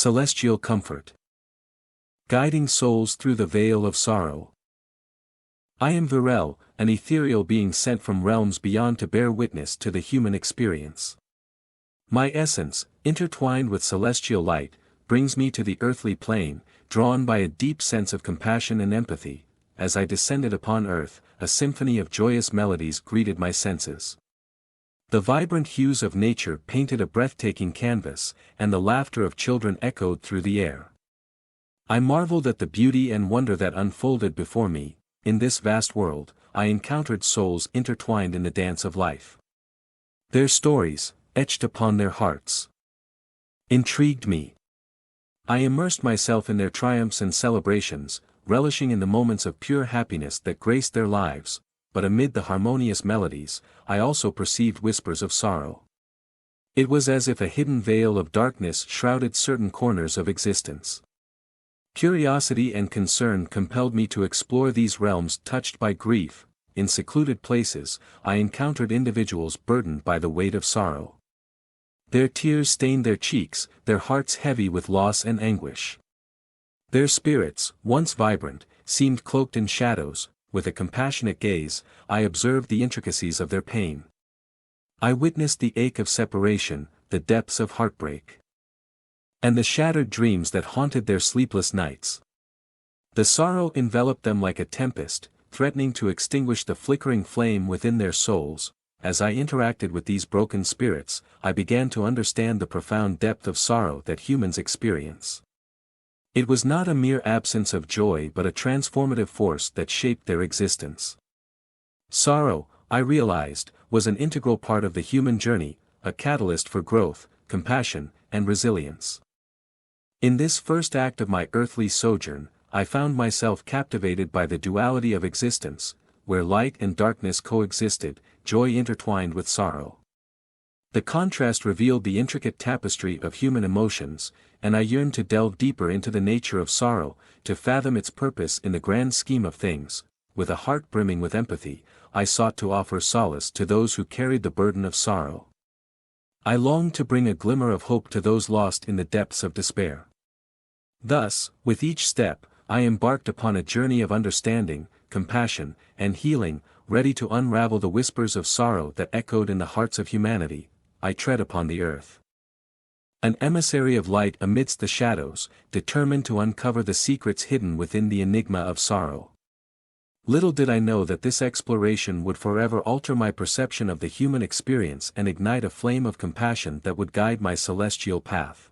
Celestial comfort. Guiding souls through the veil of sorrow. I am Vyrelle, an ethereal being sent from realms beyond to bear witness to the human experience. My essence, intertwined with celestial light, brings me to the earthly plane, drawn by a deep sense of compassion and empathy. As I descended upon earth, a symphony of joyous melodies greeted my senses. The vibrant hues of nature painted a breathtaking canvas, and the laughter of children echoed through the air. I marveled at the beauty and wonder that unfolded before me. In this vast world, I encountered souls intertwined in the dance of life. Their stories, etched upon their hearts, intrigued me. I immersed myself in their triumphs and celebrations, relishing in the moments of pure happiness that graced their lives, but amid the harmonious melodies, I also perceived whispers of sorrow. It was as if a hidden veil of darkness shrouded certain corners of existence. Curiosity and concern compelled me to explore these realms touched by grief. In secluded places, I encountered individuals burdened by the weight of sorrow. Their tears stained their cheeks, their hearts heavy with loss and anguish. Their spirits, once vibrant, seemed cloaked in shadows. With a compassionate gaze, I observed the intricacies of their pain. I witnessed the ache of separation, the depths of heartbreak, and the shattered dreams that haunted their sleepless nights. The sorrow enveloped them like a tempest, threatening to extinguish the flickering flame within their souls. As I interacted with these broken spirits, I began to understand the profound depth of sorrow that humans experience. It was not a mere absence of joy but a transformative force that shaped their existence. Sorrow, I realized, was an integral part of the human journey, a catalyst for growth, compassion, and resilience. In this first act of my earthly sojourn, I found myself captivated by the duality of existence, where light and darkness coexisted, joy intertwined with sorrow. The contrast revealed the intricate tapestry of human emotions, and I yearned to delve deeper into the nature of sorrow, to fathom its purpose in the grand scheme of things. With a heart brimming with empathy, I sought to offer solace to those who carried the burden of sorrow. I longed to bring a glimmer of hope to those lost in the depths of despair. Thus, with each step, I embarked upon a journey of understanding, compassion, and healing, ready to unravel the whispers of sorrow that echoed in the hearts of humanity. I tread upon the earth, an emissary of light amidst the shadows, determined to uncover the secrets hidden within the enigma of sorrow. Little did I know that this exploration would forever alter my perception of the human experience and ignite a flame of compassion that would guide my celestial path.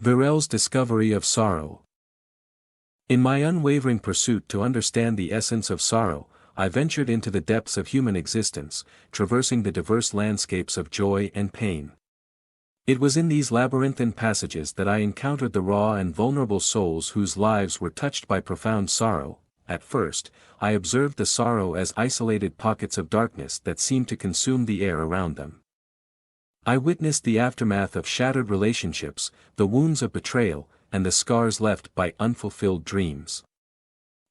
Vyrelle's discovery of sorrow. In my unwavering pursuit to understand the essence of sorrow, I ventured into the depths of human existence, traversing the diverse landscapes of joy and pain. It was in these labyrinthine passages that I encountered the raw and vulnerable souls whose lives were touched by profound sorrow. At first, I observed the sorrow as isolated pockets of darkness that seemed to consume the air around them. I witnessed the aftermath of shattered relationships, the wounds of betrayal, and the scars left by unfulfilled dreams.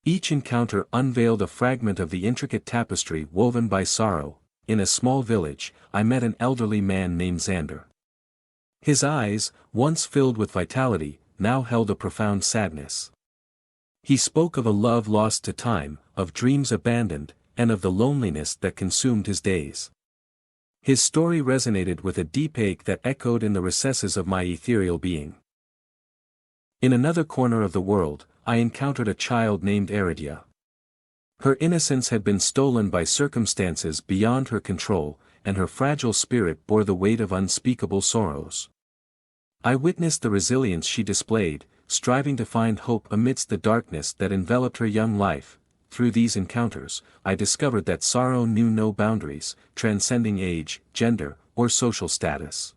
Each encounter unveiled a fragment of the intricate tapestry woven by sorrow. In a small village, I met an elderly man named Xander. His eyes, once filled with vitality, now held a profound sadness. He spoke of a love lost to time, of dreams abandoned, and of the loneliness that consumed his days. His story resonated with a deep ache that echoed in the recesses of my ethereal being. In another corner of the world, I encountered a child named Iridia. Her innocence had been stolen by circumstances beyond her control, and her fragile spirit bore the weight of unspeakable sorrows. I witnessed the resilience she displayed, striving to find hope amidst the darkness that enveloped her young life. Through these encounters, I discovered that sorrow knew no boundaries, transcending age, gender, or social status.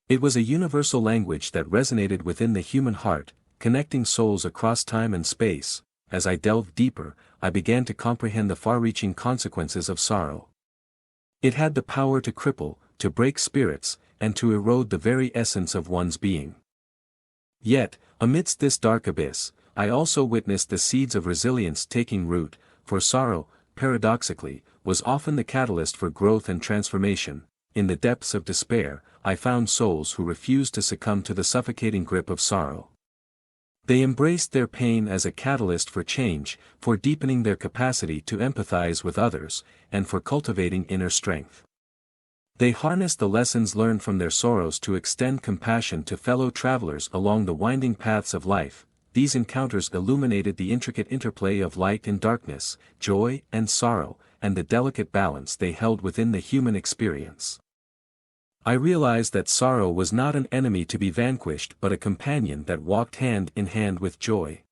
It was a universal language that resonated within the human heart, connecting souls across time and space. As I delved deeper, I began to comprehend the far-reaching consequences of sorrow. It had the power to cripple, to break spirits, and to erode the very essence of one's being. Yet, amidst this dark abyss, I also witnessed the seeds of resilience taking root, for sorrow, paradoxically, was often the catalyst for growth and transformation. In the depths of despair, I found souls who refused to succumb to the suffocating grip of sorrow. They embraced their pain as a catalyst for change, for deepening their capacity to empathize with others, and for cultivating inner strength. They harnessed the lessons learned from their sorrows to extend compassion to fellow travelers along the winding paths of life. These encounters illuminated the intricate interplay of light and darkness, joy and sorrow, and the delicate balance they held within the human experience. I realized that sorrow was not an enemy to be vanquished but a companion that walked hand in hand with joy.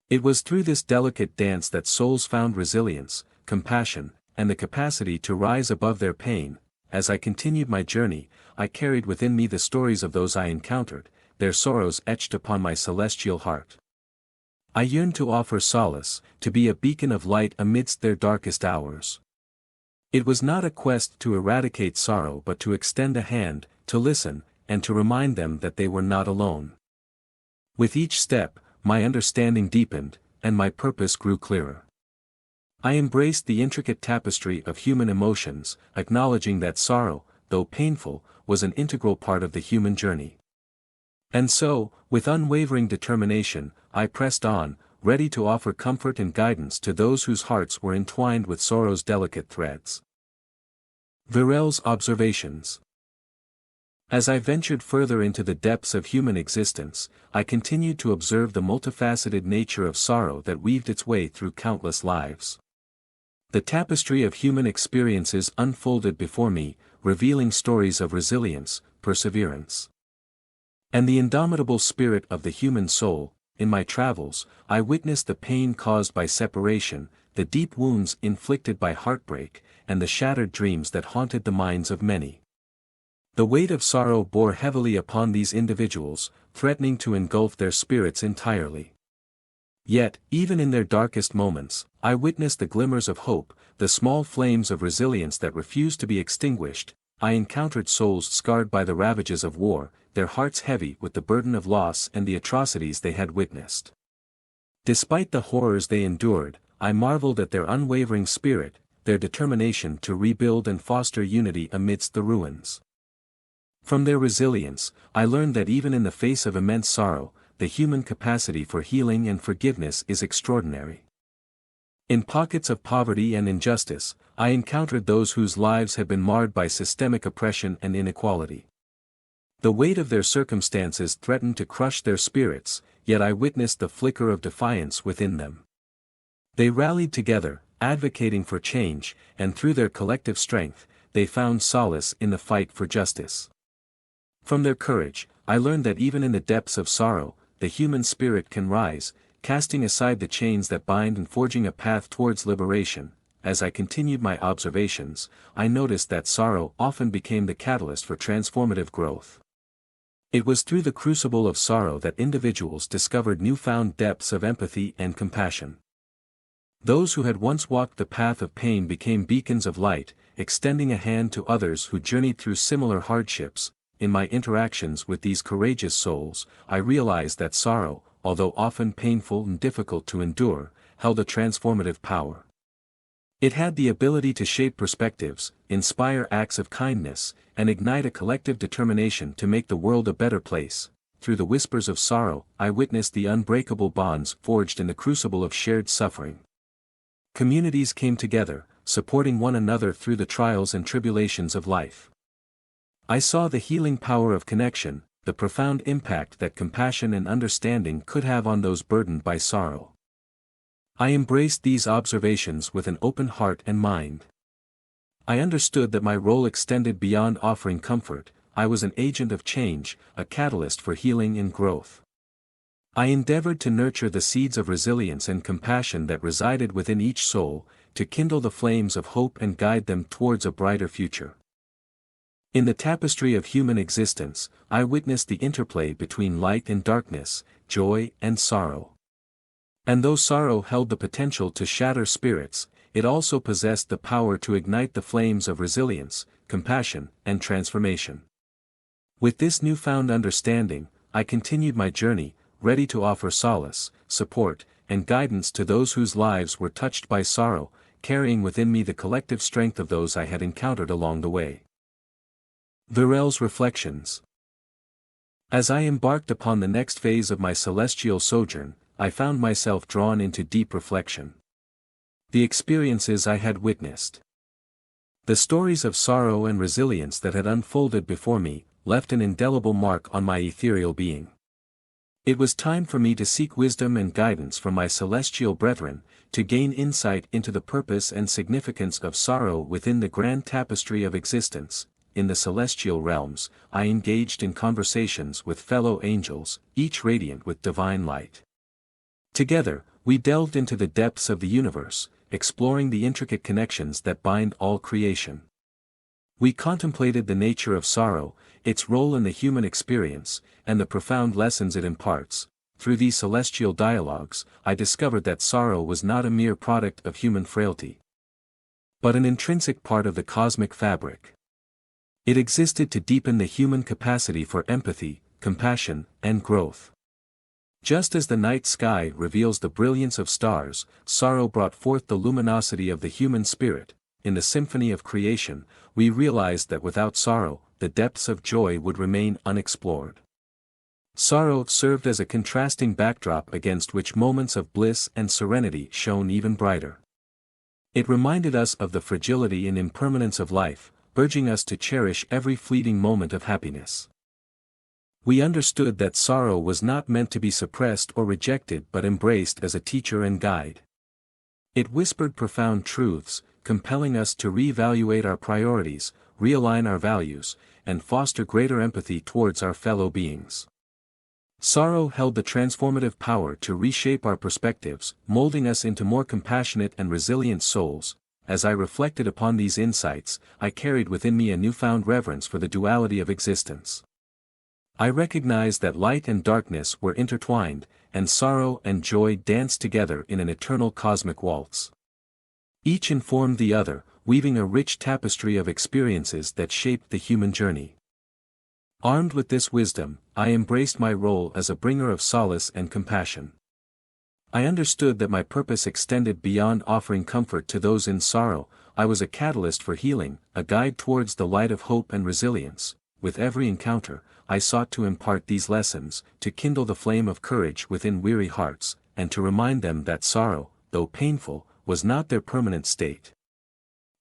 It was through this delicate dance that souls found resilience, compassion, and the capacity to rise above their pain. As I continued my journey, I carried within me the stories of those I encountered, their sorrows etched upon my celestial heart. I yearned to offer solace, to be a beacon of light amidst their darkest hours. It was not a quest to eradicate sorrow but to extend a hand, to listen, and to remind them that they were not alone. With each step, my understanding deepened, and my purpose grew clearer. I embraced the intricate tapestry of human emotions, acknowledging that sorrow, though painful, was an integral part of the human journey. And so, with unwavering determination, I pressed on, ready to offer comfort and guidance to those whose hearts were entwined with sorrow's delicate threads. Vyrelle's observations. As I ventured further into the depths of human existence, I continued to observe the multifaceted nature of sorrow that weaved its way through countless lives. The tapestry of human experiences unfolded before me, revealing stories of resilience, perseverance, and the indomitable spirit of the human soul. In my travels, I witnessed the pain caused by separation, the deep wounds inflicted by heartbreak, and the shattered dreams that haunted the minds of many. The weight of sorrow bore heavily upon these individuals, threatening to engulf their spirits entirely. Yet, even in their darkest moments, I witnessed the glimmers of hope, the small flames of resilience that refused to be extinguished. I encountered souls scarred by the ravages of war, their hearts heavy with the burden of loss and the atrocities they had witnessed. Despite the horrors they endured, I marveled at their unwavering spirit, their determination to rebuild and foster unity amidst the ruins. From their resilience, I learned that even in the face of immense sorrow, the human capacity for healing and forgiveness is extraordinary. In pockets of poverty and injustice, I encountered those whose lives had been marred by systemic oppression and inequality. The weight of their circumstances threatened to crush their spirits, yet I witnessed the flicker of defiance within them. They rallied together, advocating for change, and through their collective strength, they found solace in the fight for justice. From their courage, I learned that even in the depths of sorrow, the human spirit can rise, casting aside the chains that bind and forging a path towards liberation. As I continued my observations, I noticed that sorrow often became the catalyst for transformative growth. It was through the crucible of sorrow that individuals discovered newfound depths of empathy and compassion. Those who had once walked the path of pain became beacons of light, extending a hand to others who journeyed through similar hardships. In my interactions with these courageous souls, I realized that sorrow, although often painful and difficult to endure, held a transformative power. It had the ability to shape perspectives, inspire acts of kindness, and ignite a collective determination to make the world a better place. Through the whispers of sorrow, I witnessed the unbreakable bonds forged in the crucible of shared suffering. Communities came together, supporting one another through the trials and tribulations of life. I saw the healing power of connection, the profound impact that compassion and understanding could have on those burdened by sorrow. I embraced these observations with an open heart and mind. I understood that my role extended beyond offering comfort. I was an agent of change, a catalyst for healing and growth. I endeavored to nurture the seeds of resilience and compassion that resided within each soul, to kindle the flames of hope and guide them towards a brighter future. In the tapestry of human existence, I witnessed the interplay between light and darkness, joy and sorrow. And though sorrow held the potential to shatter spirits, it also possessed the power to ignite the flames of resilience, compassion, and transformation. With this newfound understanding, I continued my journey, ready to offer solace, support, and guidance to those whose lives were touched by sorrow, carrying within me the collective strength of those I had encountered along the way. Vyrelle's Reflections. As I embarked upon the next phase of my celestial sojourn, I found myself drawn into deep reflection. The experiences I had witnessed, the stories of sorrow and resilience that had unfolded before me, left an indelible mark on my ethereal being. It was time for me to seek wisdom and guidance from my celestial brethren, to gain insight into the purpose and significance of sorrow within the grand tapestry of existence. In the celestial realms, I engaged in conversations with fellow angels, each radiant with divine light. Together, we delved into the depths of the universe, exploring the intricate connections that bind all creation. We contemplated the nature of sorrow, its role in the human experience, and the profound lessons it imparts. Through these celestial dialogues, I discovered that sorrow was not a mere product of human frailty, but an intrinsic part of the cosmic fabric. It existed to deepen the human capacity for empathy, compassion, and growth. Just as the night sky reveals the brilliance of stars, sorrow brought forth the luminosity of the human spirit. In the symphony of creation, we realized that without sorrow, the depths of joy would remain unexplored. Sorrow served as a contrasting backdrop against which moments of bliss and serenity shone even brighter. It reminded us of the fragility and impermanence of life, urging us to cherish every fleeting moment of happiness. We understood that sorrow was not meant to be suppressed or rejected but embraced as a teacher and guide. It whispered profound truths, compelling us to reevaluate our priorities, realign our values, and foster greater empathy towards our fellow beings. Sorrow held the transformative power to reshape our perspectives, molding us into more compassionate and resilient souls. As I reflected upon these insights, I carried within me a newfound reverence for the duality of existence. I recognized that light and darkness were intertwined, and sorrow and joy danced together in an eternal cosmic waltz. Each informed the other, weaving a rich tapestry of experiences that shaped the human journey. Armed with this wisdom, I embraced my role as a bringer of solace and compassion. I understood that my purpose extended beyond offering comfort to those in sorrow. I was a catalyst for healing, a guide towards the light of hope and resilience. With every encounter, I sought to impart these lessons, to kindle the flame of courage within weary hearts, and to remind them that sorrow, though painful, was not their permanent state.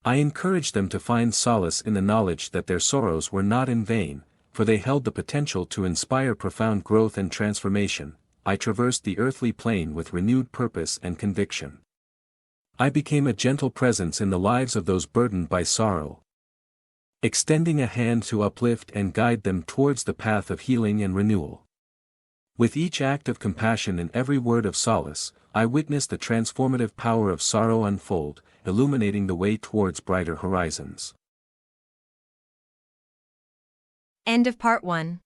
I encouraged them to find solace in the knowledge that their sorrows were not in vain, for they held the potential to inspire profound growth and transformation. I traversed the earthly plane with renewed purpose and conviction. I became a gentle presence in the lives of those burdened by sorrow, extending a hand to uplift and guide them towards the path of healing and renewal. With each act of compassion and every word of solace, I witnessed the transformative power of sorrow unfold, illuminating the way towards brighter horizons. End of part 1.